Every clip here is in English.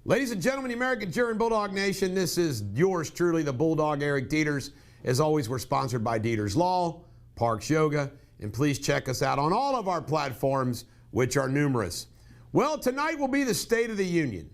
Ladies and gentlemen, the American Cheering Bulldog Nation, this is yours truly, the Bulldog, Eric Deters. As always, we're sponsored by Deters Law, Parks Yoga, and please check us out on all of our platforms, which are numerous. Well, tonight will be the State of the Union.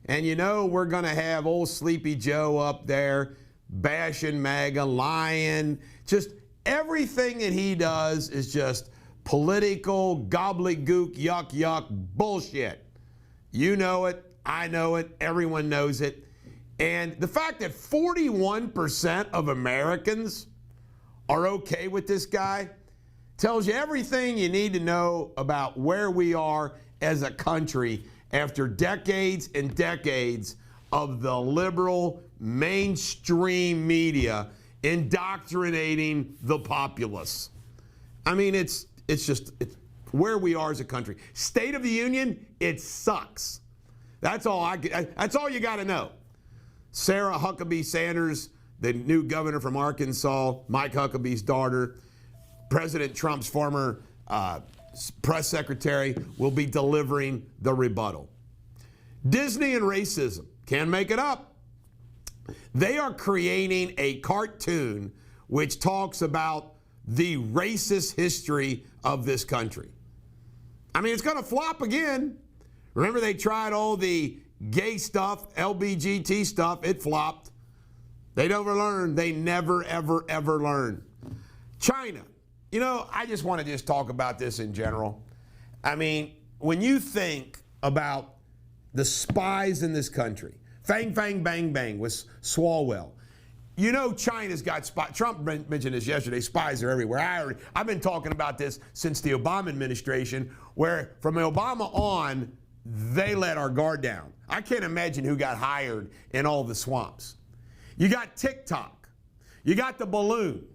And you know, we're going to have old Sleepy Joe up there bashing MAGA, lying. Just everything that he does is just political, gobbledygook, yuck, yuck, bullshit. You know it. I know it. Everyone knows it. And the fact that 41% of Americans are okay with this guy tells you everything you need to know about where we are as a country after decades and decades of the liberal mainstream media indoctrinating the populace. I mean, it's where we are as a country. State of the Union, it sucks. That's all you got to know. Sarah Huckabee Sanders, the new governor from Arkansas, Mike Huckabee's daughter, President Trump's former press secretary, will be delivering the rebuttal. Disney and racism can't make it up. They are creating a cartoon which talks about the racist history of this country. I mean, it's going to flop again. Remember, they tried all the gay stuff, LBGT stuff. It flopped. They never learn. They never, ever, ever learn. China. You know, I just want to just talk about this in general. I mean, when you think about the spies in this country, Fang, Fang, Bang, Bang with Swalwell. You know China's got spies. Trump mentioned this yesterday. Spies are everywhere. I've been talking about this since the Obama administration, where from Obama on, they let our guard down. I can't imagine who got hired in all the swamps. You got TikTok. You got the balloon.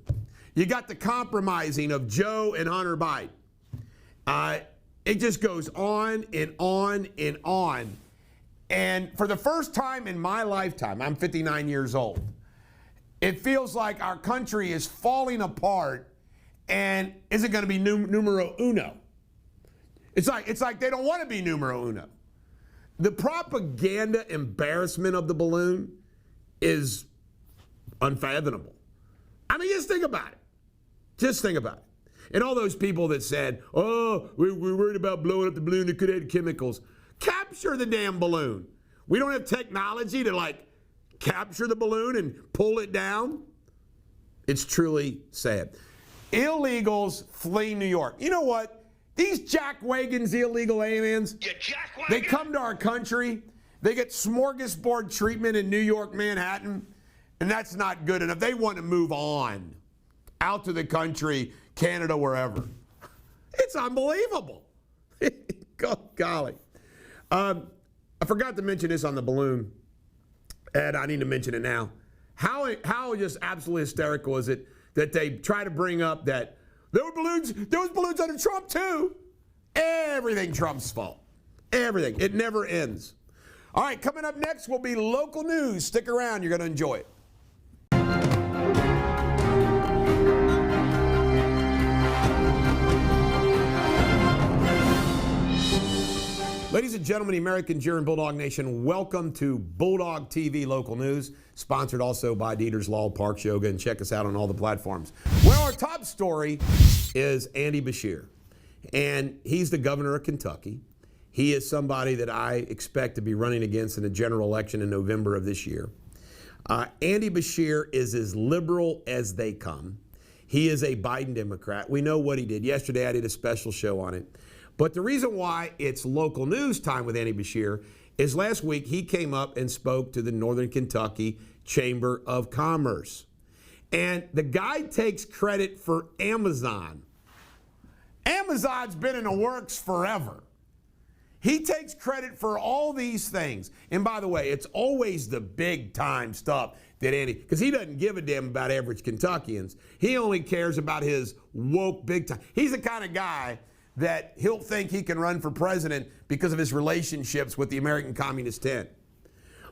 You got the compromising of Joe and Hunter Biden. It just goes on and on and on. And for the first time in my lifetime, I'm 59 years old, it feels like our country is falling apart and isn't going to be numero uno. It's like they don't want to be numero uno. The propaganda embarrassment of the balloon is unfathomable. I mean, just think about it. Just think about it. And all those people that said, oh, we're worried about blowing up the balloon that could add chemicals. Capture the damn balloon. We don't have technology to capture the balloon and pull it down. It's truly sad. Illegals flee New York. You know what? These jackwagons, the illegal aliens, they come to our country, they get smorgasbord treatment in New York, Manhattan, and that's not good enough. They want to move on out to the country, Canada, wherever. It's unbelievable. Golly. I forgot to mention this on the balloon, and I need to mention it now. How just absolutely hysterical is it that they try to bring up that there was balloons under Trump too? Everything Trump's fault. Everything. It never ends. All right, coming up next will be local news. Stick around. You're going to enjoy it. Ladies and gentlemen, the American Cheering Bulldog Nation, welcome to Bulldogtv Local News, sponsored also by Deters Law, Parks Yoga, and check us out on all the platforms. Well, our top story is Andy Beshear, and he's the governor of Kentucky. He is somebody that I expect to be running against in the general election in November of this year. Andy Beshear is as liberal as they come. He is a Biden Democrat. We know what he did. Yesterday, I did a special show on it. But the reason why it's local news time with Andy Beshear is last week he came up and spoke to the Northern Kentucky Chamber of Commerce. And the guy takes credit for Amazon. Amazon's been in the works forever. He takes credit for all these things. And by the way, it's always the big time stuff that Andy, because he doesn't give a damn about average Kentuckians. He only cares about his woke big time. He's the kind of guy that he'll think he can run for president because of his relationships with the American Communist Tent.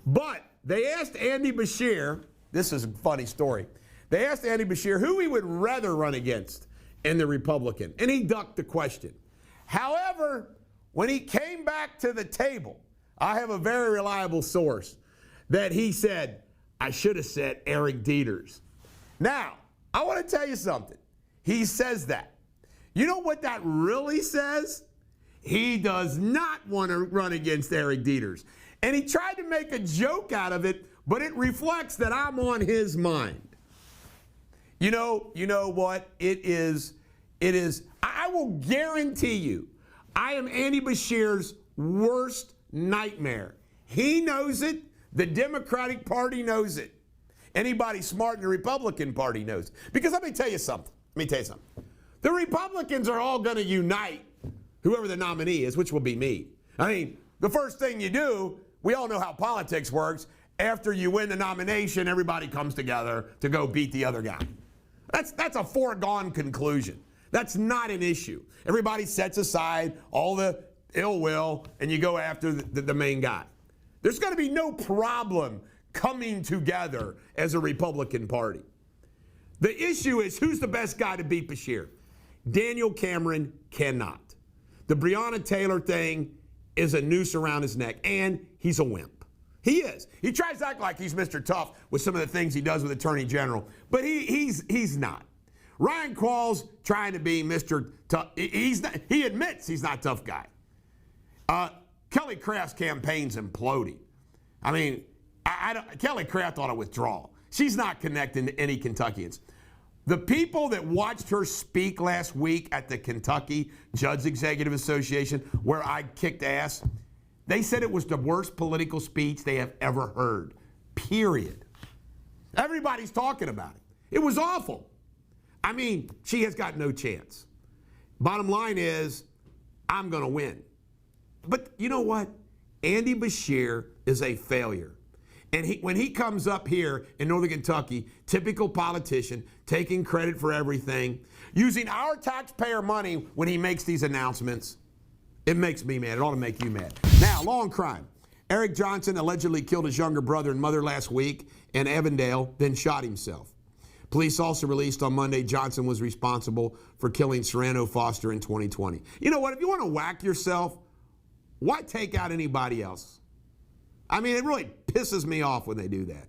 But they asked Andy Beshear, this is a funny story, they asked Andy Beshear who he would rather run against in the Republican, and he ducked the question. However, when he came back to the table, I have a very reliable source that he said, I should have said Eric Deters. Now, I want to tell you something. He says that. You know what that really says? He does not want to run against Eric Deters. And he tried to make a joke out of it, but it reflects that I'm on his mind. You know what? It is, I will guarantee you, I am Andy Beshear's worst nightmare. He knows it. The Democratic Party knows it. Anybody smart in the Republican Party knows it. Because let me tell you something. The Republicans are all going to unite whoever the nominee is, which will be me. I mean, the first thing you do, we all know how politics works. After you win the nomination, everybody comes together to go beat the other guy. That's a foregone conclusion. That's not an issue. Everybody sets aside all the ill will, and you go after the main guy. There's going to be no problem coming together as a Republican Party. The issue is who's the best guy to beat Beshear. Daniel Cameron cannot. The Breonna Taylor thing is a noose around his neck, and he's a wimp. He is. He tries to act like he's Mr. Tough with some of the things he does with Attorney General, but he's not. Ryan Quall's trying to be Mr. Tough. He admits he's not a tough guy. Kelly Craft's campaign's imploding. I mean, Kelly Craft ought to withdraw. She's not connecting to any Kentuckians. The people that watched her speak last week at the Kentucky Judge Executive Association, where I kicked ass, they said it was the worst political speech they have ever heard, period. Everybody's talking about it. It was awful. I mean, she has got no chance. Bottom line is, I'm going to win. But you know what? Andy Beshear is a failure. And when he comes up here in Northern Kentucky, typical politician, taking credit for everything, using our taxpayer money when he makes these announcements, it makes me mad. It ought to make you mad. Now, law and crime. Eric Johnson allegedly killed his younger brother and mother last week in Avondale, then shot himself. Police also released on Monday Johnson was responsible for killing Serrano Foster in 2020. You know what? If you want to whack yourself, why take out anybody else? I mean, it really pisses me off when they do that.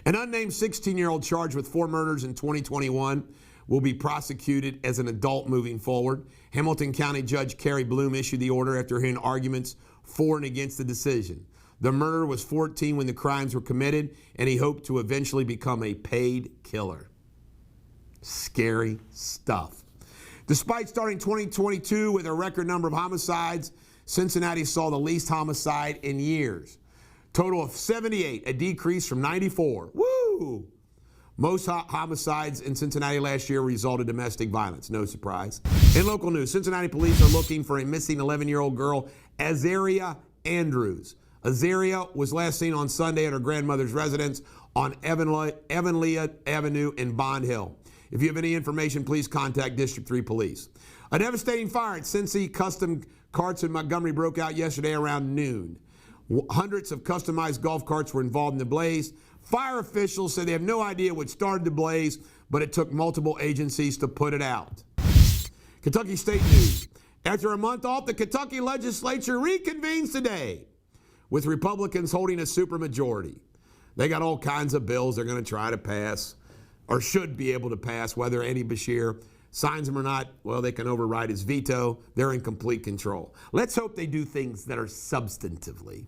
An unnamed 16-year-old charged with 4 murders in 2021 will be prosecuted as an adult moving forward. Hamilton County Judge Carrie Bloom issued the order after hearing arguments for and against the decision. The murderer was 14 when the crimes were committed, and he hoped to eventually become a paid killer. Scary stuff. Despite starting 2022 with a record number of homicides, Cincinnati saw the least homicide in years. Total of 78, a decrease from 94. Woo! Most homicides in Cincinnati last year resulted in domestic violence. No surprise. In local news, Cincinnati police are looking for a missing 11-year-old girl, Azaria Andrews. Azaria was last seen on Sunday at her grandmother's residence on Evanlia Avenue in Bond Hill. If you have any information, please contact District 3 Police. A devastating fire at Cincy Custom Carts in Montgomery broke out yesterday around noon. Hundreds of customized golf carts were involved in the blaze. Fire officials say they have no idea what started the blaze, but it took multiple agencies to put it out. Kentucky State news. After a month off, the Kentucky legislature reconvenes today with Republicans holding a supermajority. They got all kinds of bills they're going to try to pass, or should be able to pass, whether Andy Beshear signs them or not. Well, they can override his veto. They're in complete control. Let's hope they do things that are substantively.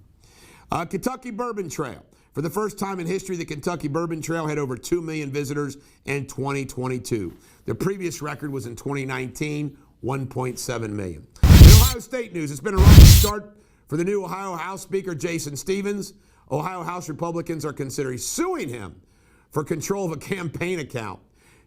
Kentucky Bourbon Trail. For the first time in history, the Kentucky Bourbon Trail had over 2 million visitors in 2022. The previous record was in 2019, 1.7 million. In Ohio State news, it's been a rocky start for the new Ohio House Speaker, Jason Stephens. Ohio House Republicans are considering suing him for control of a campaign account.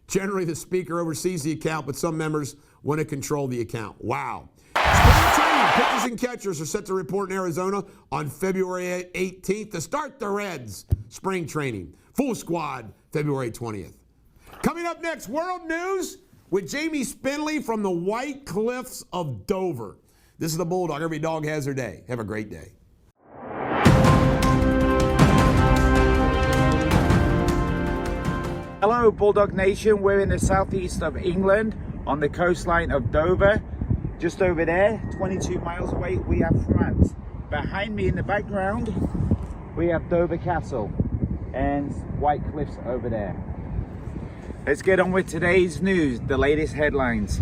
Generally, the Speaker oversees the account, but some members want to control the account. Wow. Spring training, pitchers and catchers are set to report in Arizona on February 18th to start the Reds' spring training. Full squad, February 20th. Coming up next, world news with Jamie Spinley from the White Cliffs of Dover. This is the Bulldog. Every dog has their day. Have a great day. Hello Bulldog Nation, we're in the southeast of England on the coastline of Dover. Just over there, 22 miles away, we have France. behind me in the background, we have Dover Castle and White Cliffs over there. Let's get on with today's news, the latest headlines.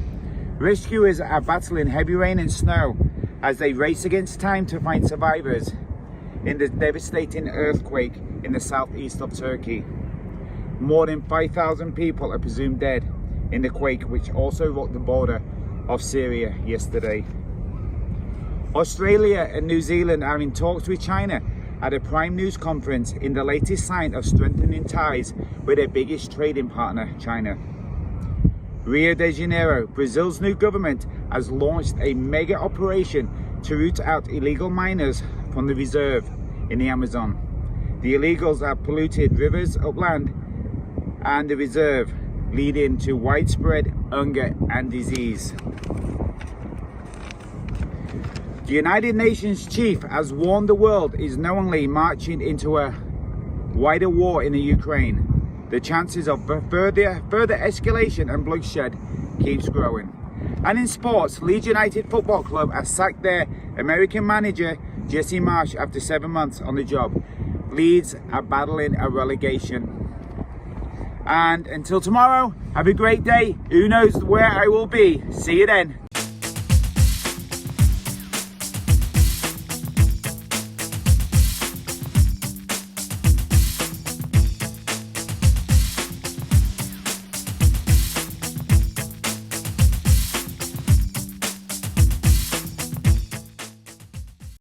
Rescuers are battling heavy rain and snow as they race against time to find survivors in the devastating earthquake in the southeast of Turkey. More than 5,000 people are presumed dead in the quake, which also rocked the border of Syria yesterday. Australia and New Zealand are in talks with China at a prime news conference in the latest sign of strengthening ties with their biggest trading partner, China. Rio de Janeiro, Brazil's new government has launched a mega operation to root out illegal miners from the reserve in the Amazon. The illegals have polluted rivers, upland, and the reserve, leading to widespread hunger and disease. The United Nations chief has warned the world is knowingly marching into a wider war in the Ukraine. The chances of further escalation and bloodshed keeps growing. And in sports, Leeds United Football Club has sacked their American manager Jesse Marsch after 7 months on the job. Leeds are battling a relegation. And until tomorrow, have a great day. Who knows where I will be. See you then.